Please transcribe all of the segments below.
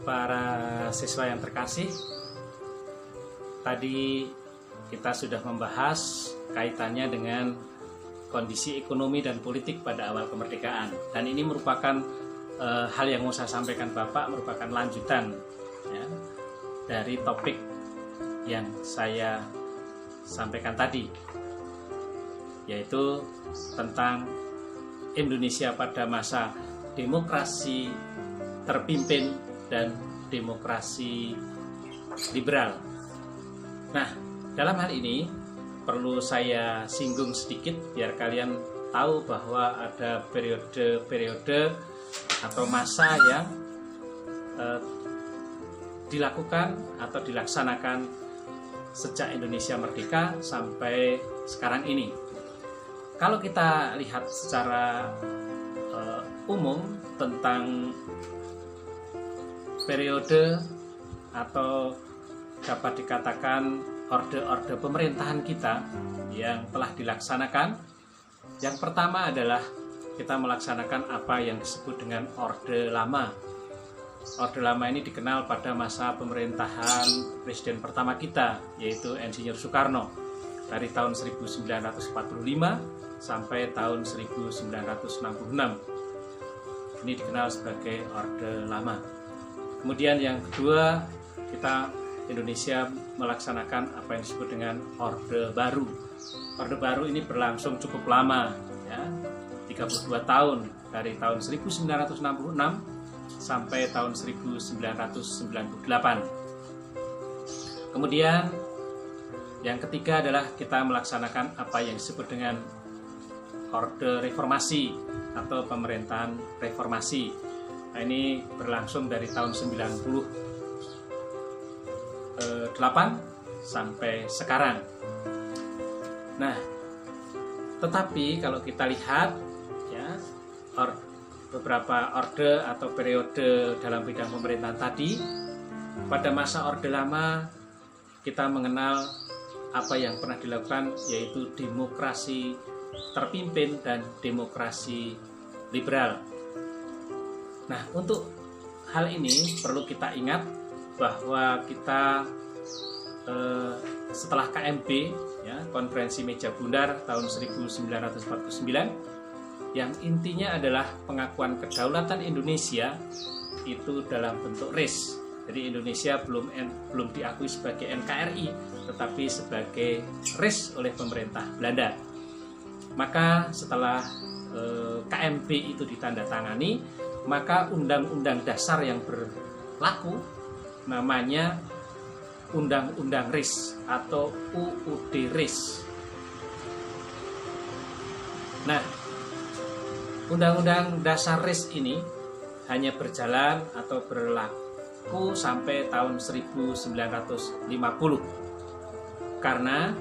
Para siswa yang terkasih, tadi kita sudah membahas kaitannya dengan kondisi ekonomi dan politik pada awal kemerdekaan, dan ini merupakan hal yang mau saya sampaikan Bapak, merupakan lanjutan ya, dari topik yang saya sampaikan tadi, yaitu tentang Indonesia pada masa demokrasi terpimpin dan demokrasi liberal. Nah, dalam hal ini perlu saya singgung sedikit biar kalian tahu bahwa ada periode-periode atau masa yang dilakukan atau dilaksanakan sejak Indonesia merdeka sampai sekarang ini. Kalau kita lihat secara umum tentang periode atau dapat dikatakan orde-orde pemerintahan kita yang telah dilaksanakan, yang pertama adalah kita melaksanakan apa yang disebut dengan Orde Lama. Orde Lama ini dikenal pada masa pemerintahan presiden pertama kita, yaitu Insinyur Soekarno, dari tahun 1945 sampai tahun 1966. Ini dikenal sebagai Orde Lama. Kemudian yang kedua, Indonesia melaksanakan apa yang disebut dengan Orde Baru. Orde Baru ini berlangsung cukup lama, ya, 32 tahun, dari tahun 1966 sampai tahun 1998. Kemudian yang ketiga adalah kita melaksanakan apa yang disebut dengan Orde Reformasi atau pemerintahan reformasi. Nah, ini berlangsung dari tahun 98 sampai sekarang. Nah, tetapi kalau kita lihat ya, beberapa orde atau periode dalam bidang pemerintahan tadi, pada masa Orde Lama kita mengenal apa yang pernah dilakukan, yaitu demokrasi terpimpin dan demokrasi liberal. Nah, untuk hal ini perlu kita ingat bahwa kita setelah KMB, ya, Konferensi Meja Bundar tahun 1949, yang intinya adalah pengakuan kedaulatan Indonesia itu dalam bentuk RIS. Jadi Indonesia belum diakui sebagai NKRI, tetapi sebagai RIS oleh pemerintah Belanda. Maka setelah KMB itu ditandatangani, maka Undang-Undang Dasar yang berlaku namanya Undang-Undang RIS atau UUD RIS. Nah, Undang-Undang Dasar RIS ini hanya berjalan atau berlaku sampai tahun 1950. Karena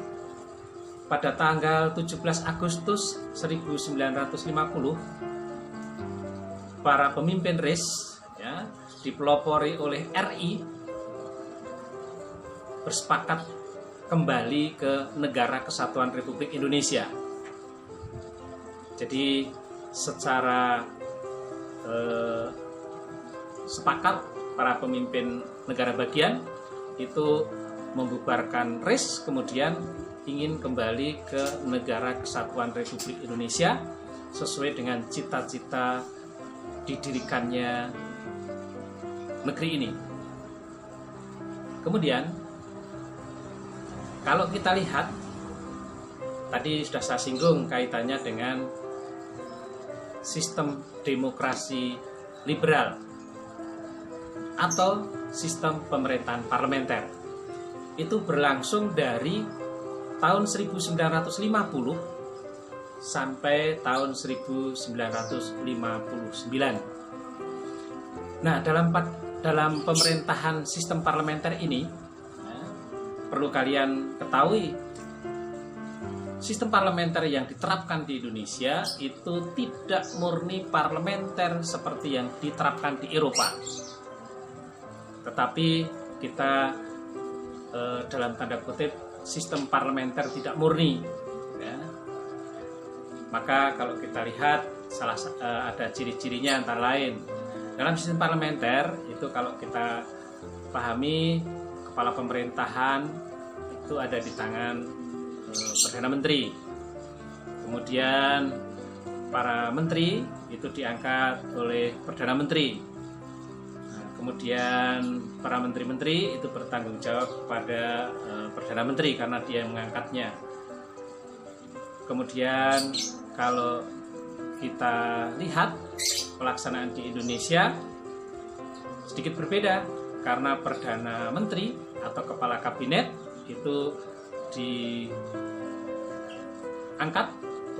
pada tanggal 17 Agustus 1950, para pemimpin RIS, ya, dipelopori oleh RI, bersepakat kembali ke Negara Kesatuan Republik Indonesia. Jadi secara sepakat para pemimpin negara bagian itu membubarkan RIS, kemudian ingin kembali ke Negara Kesatuan Republik Indonesia sesuai dengan cita-cita didirikannya negeri ini. Kemudian kalau kita lihat, tadi sudah saya singgung kaitannya dengan sistem demokrasi liberal atau sistem pemerintahan parlementer. Itu berlangsung dari tahun 1950 sampai tahun 1959. Nah, dalam pemerintahan sistem parlementer ini, perlu kalian ketahui, sistem parlementer yang diterapkan di Indonesia itu tidak murni parlementer seperti yang diterapkan di Eropa. Tetapi kita dalam tanda kutip sistem parlementer tidak murni, ya. Maka kalau kita lihat ada ciri-cirinya antara lain Dalam sistem parlementer itu kalau kita pahami, kepala pemerintahan itu ada di tangan Perdana Menteri. Kemudian para menteri itu diangkat oleh Perdana Menteri. Nah, kemudian para menteri-menteri itu bertanggung jawab kepada Perdana Menteri karena dia yang mengangkatnya. Kemudian kalau kita lihat pelaksanaan di Indonesia sedikit berbeda karena Perdana Menteri atau Kepala Kabinet itu diangkat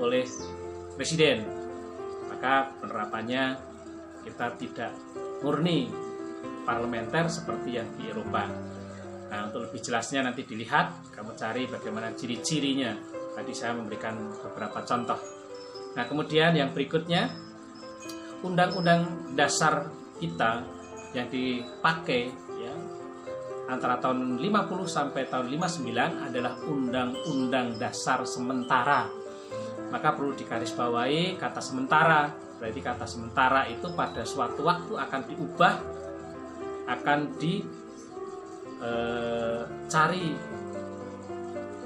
oleh Presiden. Maka penerapannya kita tidak murni parlementer seperti yang di Eropa. Nah, untuk lebih jelasnya nanti dilihat, kamu cari bagaimana ciri-cirinya. Tadi saya memberikan beberapa contoh. Nah, kemudian yang berikutnya, Undang-Undang Dasar kita yang dipakai ya, antara tahun 50 sampai tahun 59 adalah Undang-Undang Dasar sementara. Maka perlu digarisbawahi kata sementara. Berarti kata sementara itu pada suatu waktu akan diubah, akan dicari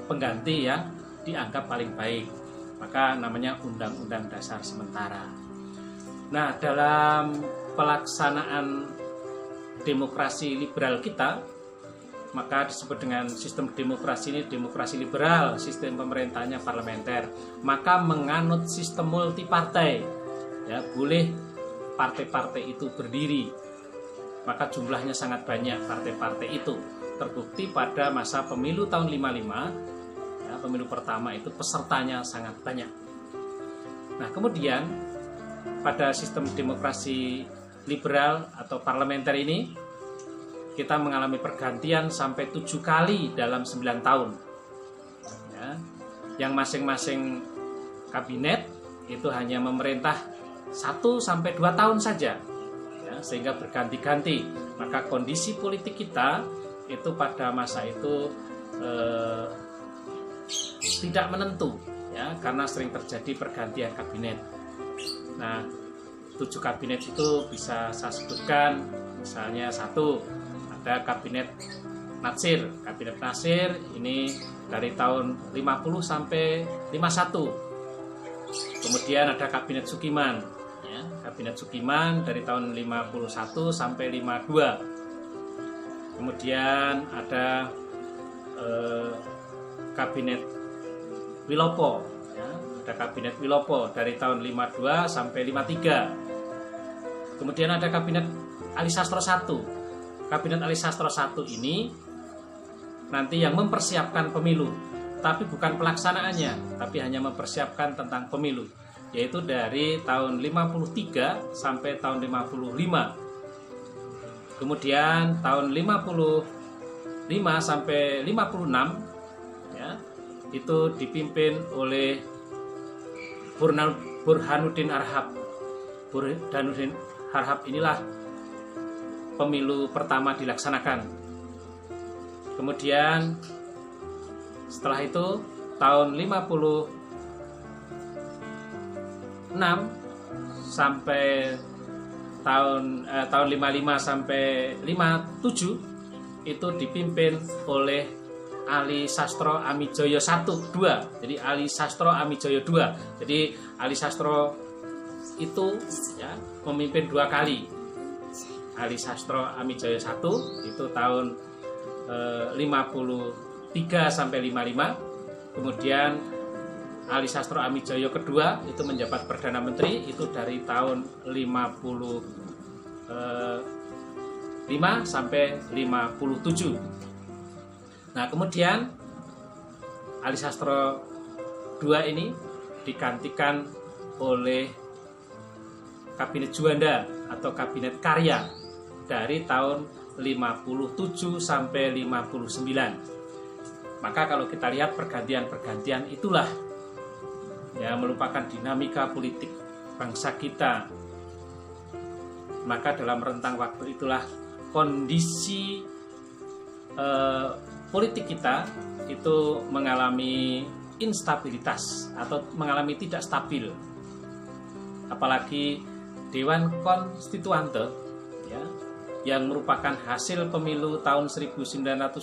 pengganti yang dianggap paling baik. Maka namanya Undang-Undang Dasar sementara. Nah, dalam pelaksanaan demokrasi liberal kita, maka disebut dengan sistem demokrasi ini demokrasi liberal, sistem pemerintahnya parlementer. Maka menganut sistem multipartai, ya, boleh partai-partai itu berdiri. Maka jumlahnya sangat banyak partai-partai itu. Terbukti pada masa pemilu tahun 55, ya, pemilu pertama itu pesertanya sangat banyak. Nah, kemudian pada sistem demokrasi liberal atau parlementer ini kita mengalami pergantian sampai 7 kali dalam 9 tahun ya, yang masing-masing kabinet itu hanya memerintah 1 sampai 2 tahun saja ya, sehingga berganti-ganti. Maka kondisi politik kita itu pada masa itu tidak menentu ya, karena sering terjadi pergantian kabinet. Nah, 7 kabinet itu bisa saya sebutkan, misalnya 1, ada kabinet Natsir. Kabinet Natsir ini dari tahun 50 sampai 51. Kemudian ada kabinet Sukiman, ya, kabinet Sukiman dari tahun 51 sampai 52. Kemudian ada kabinet Wilopo. Ada kabinet Wilopo dari tahun 52 sampai 53. Kemudian ada kabinet Ali Sastro I. Kabinet Ali Sastro I ini nanti yang mempersiapkan pemilu, tapi bukan pelaksanaannya, tapi hanya mempersiapkan tentang pemilu, yaitu dari tahun 53 sampai tahun 55. Kemudian tahun 55 sampai 56 ya, itu dipimpin oleh Burhanuddin Harhab. Burhanuddin Harhab inilah pemilu pertama dilaksanakan. Kemudian setelah itu tahun 56 sampai tahun 55 sampai 57 itu dipimpin oleh Ali Sastro Amijoyo I, 2. Jadi Ali Sastro Amijoyo II. Jadi Ali Sastro itu ya, memimpin 2 kali. Ali Sastro Amijoyo I itu tahun 53 sampai 55. Kemudian Ali Sastro Amijoyo II itu menjabat Perdana Menteri itu dari tahun 55 sampai 57. Nah, kemudian Ali Sastro II ini digantikan oleh Kabinet Juanda atau Kabinet Karya dari tahun 57 sampai 59. Maka kalau kita lihat pergantian-pergantian itulah ya merupakan dinamika politik bangsa kita. Maka dalam rentang waktu itulah kondisi politik kita itu mengalami instabilitas atau mengalami tidak stabil. Apalagi Dewan Konstituante yang merupakan hasil pemilu tahun 1955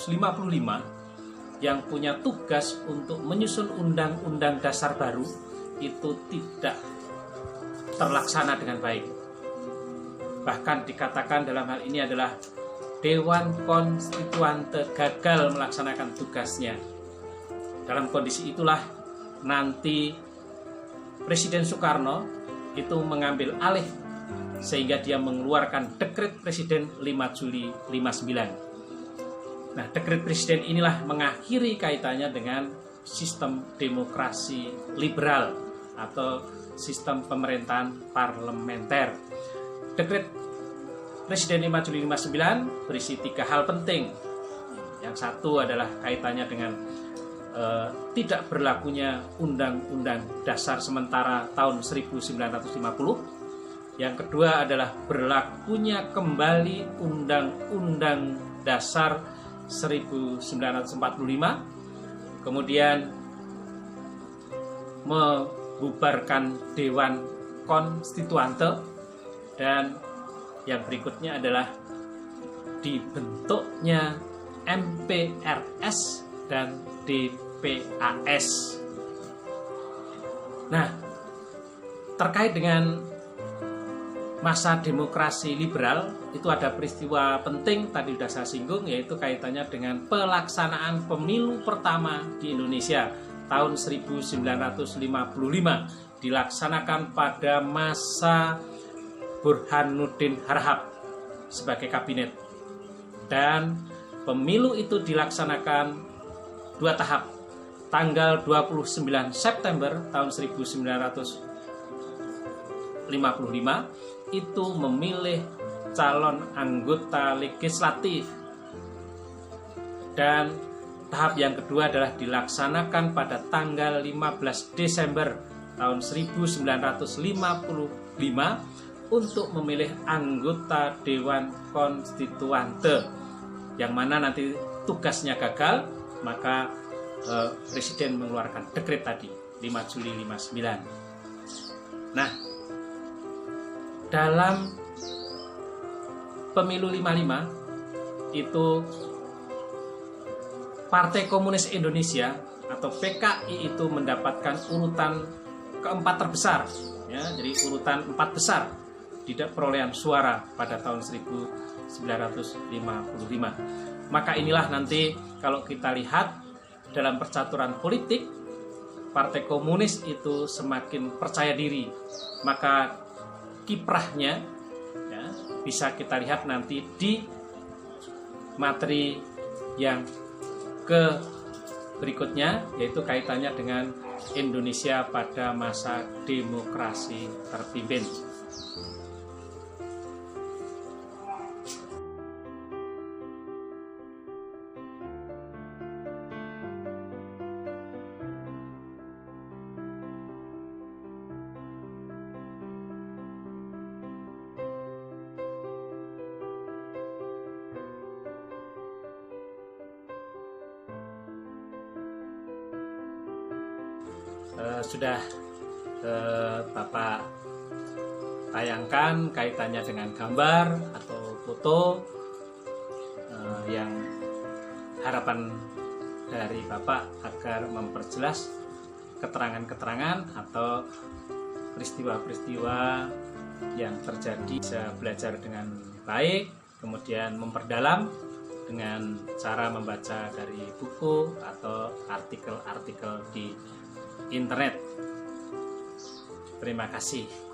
yang punya tugas untuk menyusun undang-undang dasar baru itu tidak terlaksana dengan baik. Bahkan dikatakan dalam hal ini adalah Dewan Konstituante gagal melaksanakan tugasnya. Dalam kondisi itulah nanti Presiden Soekarno itu mengambil alih sehingga dia mengeluarkan dekret Presiden 5 Juli 59. Nah, dekret Presiden inilah mengakhiri kaitannya dengan sistem demokrasi liberal atau sistem pemerintahan parlementer. Dekret Presiden 5 Juli 59 berisi 3 hal penting. Yang satu adalah kaitannya dengan tidak berlakunya Undang-Undang Dasar sementara tahun 1950. Yang kedua adalah berlakunya kembali Undang-Undang Dasar 1945. Kemudian membubarkan Dewan Konstituante, dan yang berikutnya adalah dibentuknya MPRS dan DPAS. Nah, terkait dengan masa demokrasi liberal itu ada peristiwa penting tadi sudah saya singgung, yaitu kaitannya dengan pelaksanaan pemilu pertama di Indonesia tahun 1955, dilaksanakan pada masa Burhanuddin Harahap sebagai kabinet, dan pemilu itu dilaksanakan 2 tahap. Tanggal 29 September tahun 1955 itu memilih calon anggota legislatif, dan tahap yang kedua adalah dilaksanakan pada tanggal 15 Desember tahun 1955 untuk memilih anggota Dewan Konstituante, yang mana nanti tugasnya gagal, maka Presiden mengeluarkan dekret tadi 5 Juli 59. Nah, dalam pemilu 55 itu Partai Komunis Indonesia atau PKI itu mendapatkan urutan keempat terbesar, ya, jadi urutan 4 besar di perolehan suara pada tahun 1955. Maka inilah nanti kalau kita lihat dalam percaturan politik, Partai Komunis itu semakin percaya diri, maka kiprahnya ya, bisa kita lihat nanti di materi yang berikutnya, yaitu kaitannya dengan Indonesia pada masa demokrasi terpimpin. Sudah Bapak tayangkan kaitannya dengan gambar atau foto yang harapan dari Bapak agar memperjelas keterangan-keterangan atau peristiwa-peristiwa yang terjadi, bisa belajar dengan baik, kemudian memperdalam dengan cara membaca dari buku atau artikel-artikel di internet. Terima kasih.